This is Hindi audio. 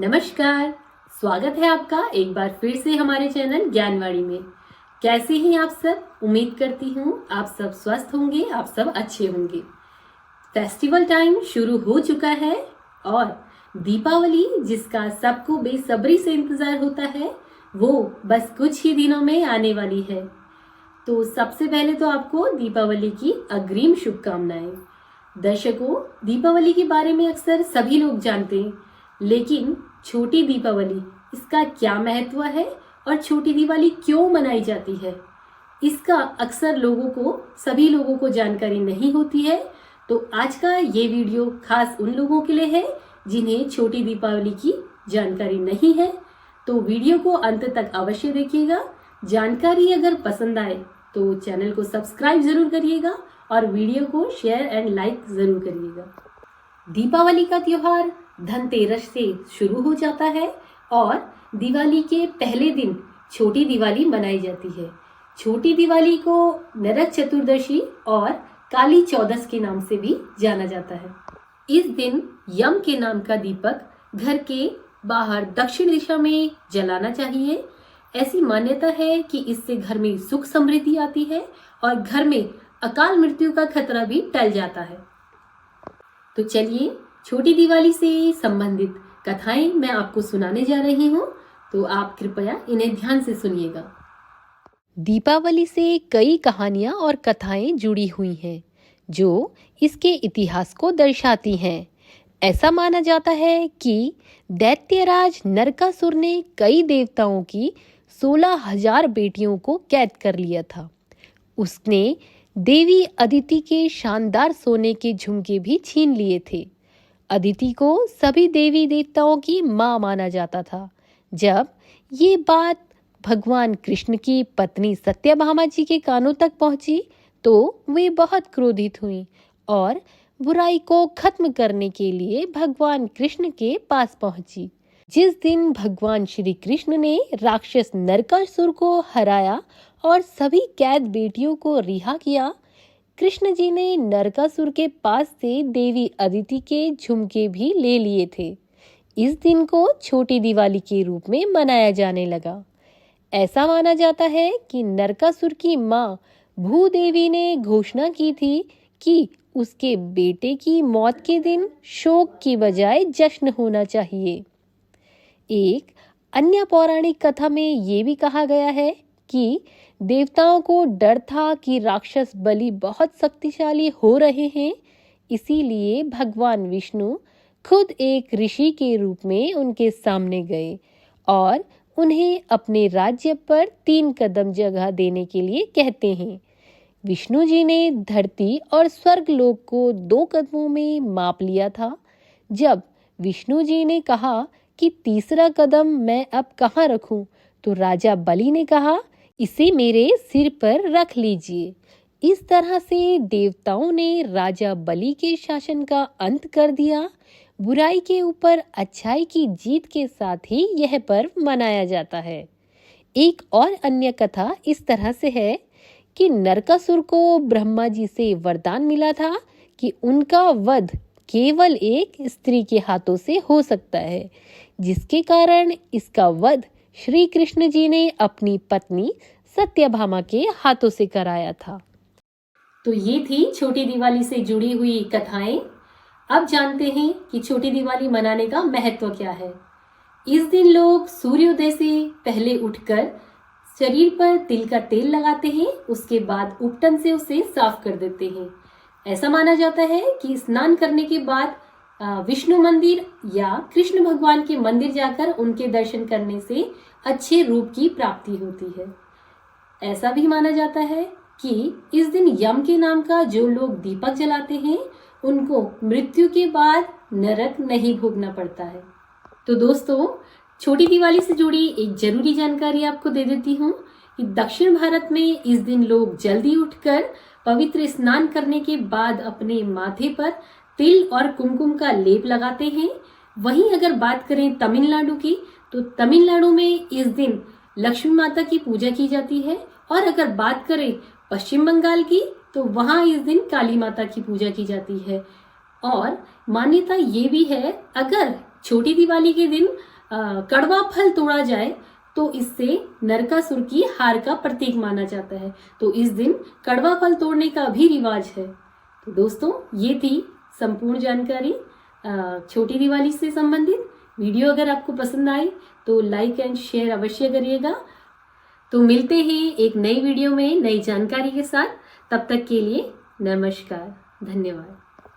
नमस्कार। स्वागत है आपका एक बार फिर से हमारे चैनल ज्ञानवाणी में। कैसे हैं आप सब? उम्मीद करती हूँ आप सब स्वस्थ होंगे, आप सब अच्छे होंगे। फेस्टिवल टाइम शुरू हो चुका है और दीपावली जिसका सबको बेसब्री से इंतजार होता है वो बस कुछ ही दिनों में आने वाली है। तो सबसे पहले तो आपको दीपावली की अग्रिम शुभकामनाएं। दर्शकों, दीपावली के बारे में अक्सर सभी लोग जानते हैं, लेकिन छोटी दीपावली इसका क्या महत्व है और छोटी दिवाली क्यों मनाई जाती है, इसका अक्सर सभी लोगों को जानकारी नहीं होती है। तो आज का ये वीडियो खास उन लोगों के लिए है जिन्हें छोटी दीपावली की जानकारी नहीं है। तो वीडियो को अंत तक अवश्य देखिएगा। जानकारी अगर पसंद आए तो चैनल को सब्सक्राइब जरूर करिएगा और वीडियो को शेयर एंड लाइक जरूर करिएगा। दीपावली का त्योहार धनतेरस से शुरू हो जाता है और दिवाली के पहले दिन छोटी दिवाली मनाई जाती है। छोटी दिवाली को नरक चतुर्दशी और काली चौदस के नाम से भी जाना जाता है। इस दिन यम के नाम का दीपक घर के बाहर दक्षिण दिशा में जलाना चाहिए। ऐसी मान्यता है कि इससे घर में सुख समृद्धि आती है और घर में अकाल मृत्यु का खतरा भी टल जाता है। तो चलिए, छोटी दिवाली से संबंधित कथाएं मैं आपको सुनाने जा रही हूँ, तो आप कृपया इन्हें ध्यान से सुनिएगा। दीपावली से कई कहानियां और कथाएं जुड़ी हुई हैं जो इसके इतिहास को दर्शाती हैं। ऐसा माना जाता है कि दैत्यराज नरकासुर ने कई देवताओं की 16,000 बेटियों को कैद कर लिया था। उसने देवी अदिति के शानदार सोने के झुमके भी छीन लिए थे। अदिति को सभी देवी देवताओं की मां माना जाता था। जब ये बात भगवान कृष्ण की पत्नी सत्यभामा जी के कानों तक पहुंची तो वे बहुत क्रोधित हुईं और बुराई को खत्म करने के लिए भगवान कृष्ण के पास पहुंची। जिस दिन भगवान श्री कृष्ण ने राक्षस नरकासुर को हराया और सभी कैद बेटियों को रिहा किया, कृष्ण जी ने नरकासुर के पास से देवी अदिति के झुमके भी ले लिए थे। इस दिन को छोटी दिवाली के रूप में मनाया जाने लगा। ऐसा माना जाता है कि नरकासुर की मां भूदेवी ने घोषणा की थी कि उसके बेटे की मौत के दिन शोक की बजाय जश्न होना चाहिए। एक अन्य पौराणिक कथा में ये भी कहा गया है कि देवताओं को डर था कि राक्षस बलि बहुत शक्तिशाली हो रहे हैं, इसीलिए भगवान विष्णु खुद एक ऋषि के रूप में उनके सामने गए और उन्हें अपने राज्य पर 3 कदम जगह देने के लिए कहते हैं। विष्णु जी ने धरती और स्वर्ग लोक को 2 कदमों में माप लिया था। जब विष्णु जी ने कहा कि तीसरा कदम मैं अब कहाँ रखूं, तो राजा बलि ने कहा, इसे मेरे सिर पर रख लीजिए। इस तरह से देवताओं ने राजा बलि के शासन का अंत कर दिया। बुराई के ऊपर अच्छाई की जीत के साथ ही यह पर्व मनाया जाता है। एक और अन्य कथा इस तरह से है कि नरकासुर को ब्रह्मा जी से वरदान मिला था कि उनका वध केवल एक स्त्री के हाथों से हो सकता है, जिसके कारण इसका वध श्री कृष्ण जी ने अपनी पत्नी सत्यभामा के हाथों से कराया था। तो ये थी छोटी दिवाली से जुड़ी हुई कथाएं। अब जानते हैं कि छोटी दिवाली मनाने का महत्व क्या है। इस दिन लोग सूर्योदय से पहले उठकर शरीर पर तिल का तेल लगाते हैं, उसके बाद उपटन से उसे साफ कर देते हैं। ऐसा माना जाता है कि स्नान करने के बाद विष्णु मंदिर या कृष्ण भगवान के मंदिर जाकर उनके दर्शन करने से अच्छे रूप की प्राप्ति होती है। ऐसा भी माना जाता है कि इस दिन यम के नाम का जो लोग दीपक जलाते हैं उनको मृत्यु के बाद नरक नहीं भोगना पड़ता है। तो दोस्तों, छोटी दिवाली से जुड़ी एक जरूरी जानकारी आपको दे देती हूँ कि दक्षिण भारत में इस दिन लोग जल्दी उठकर पवित्र स्नान करने के बाद अपने माथे पर तिल और कुमकुम का लेप लगाते हैं। वहीं अगर बात करें तमिलनाडु की, तो तमिलनाडु में इस दिन लक्ष्मी माता की पूजा की जाती है और अगर बात करें पश्चिम बंगाल की, तो वहां इस दिन काली माता की पूजा की जाती है। और मान्यता ये भी है, अगर छोटी दिवाली के दिन कड़वा फल तोड़ा जाए तो इससे नरकासुर की हार का प्रतीक माना जाता है। तो इस दिन कड़वा फल तोड़ने का भी रिवाज है। तो दोस्तों, ये थी संपूर्ण जानकारी छोटी दिवाली से संबंधित। वीडियो अगर आपको पसंद आए तो लाइक एंड शेयर अवश्य करिएगा। तो मिलते हैं एक नई वीडियो में नई जानकारी के साथ। तब तक के लिए नमस्कार, धन्यवाद।